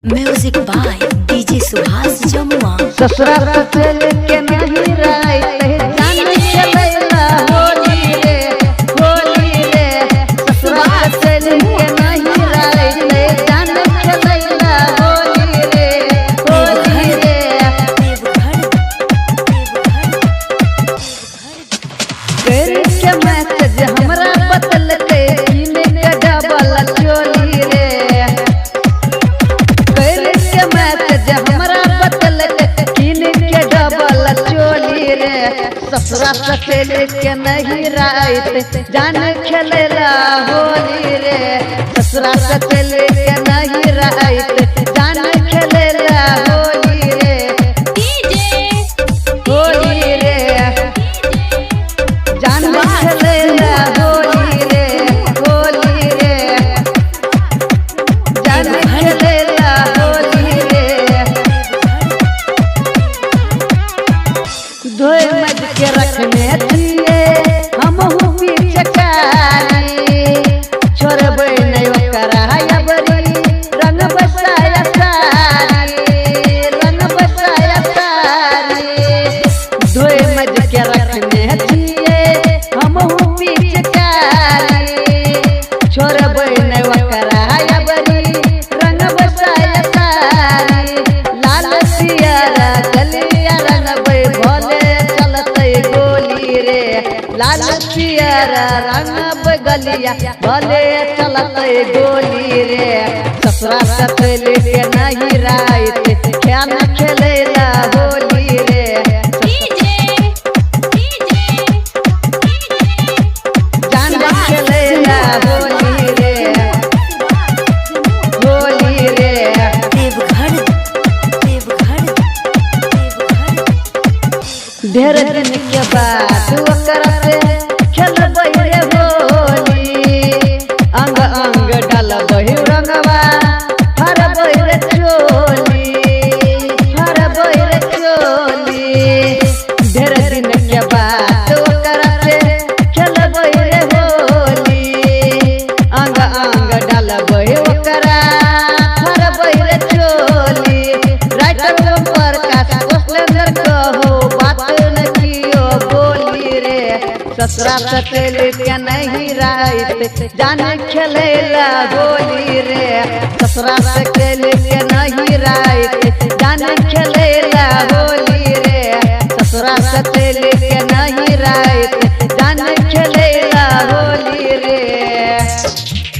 Music by DJ Subhash Jamua. ससुरा से लेके नहीं राय जान चलेला होली रे ससुरा से लेके नहीं राय जान चलेला होली रे कर के मैसेज हमरा बदल के इने के डबल चोली रे ससुरा से लेके नहीं रात जान खेलेला होली रे ससुरा से लेके नहीं रात जान खेलेला होली रे जान खेलेला होली रे जान खेलेला होली रे धोए मज के रखने छिए हम पिचकारी छोड़बे नहीं ओकरा बरी रंग बसाया सारी धोए मज के रखने छिए हम पिचकारी छोड़बे नहीं ओकरा बरी रंग बसाया सारी लाल सियारा गलिया रंगबे भोले लाल पियरा रंग गलिया भले चलते गोली रे ससुरा से लेके नहीं रात खेल खेलेला होली रे जान खेलेला होली रे ढेर दिन के बाद ओकरा से खेलबै रे होली अंग अंग डालबै रंगवा फरबै रे चोली ढेर दिन के बाद ओकरा से खेलबै रे होली अंग अंग डालबै ओकरा फरबै रे चोली राइटर पर का कोस्लेंदर कहो ससुरा से लेके नहीं रात जान खेलेला होली रे ससुरा से लेके नहीं रात जान खेलेला होली रे ससुरा से लेके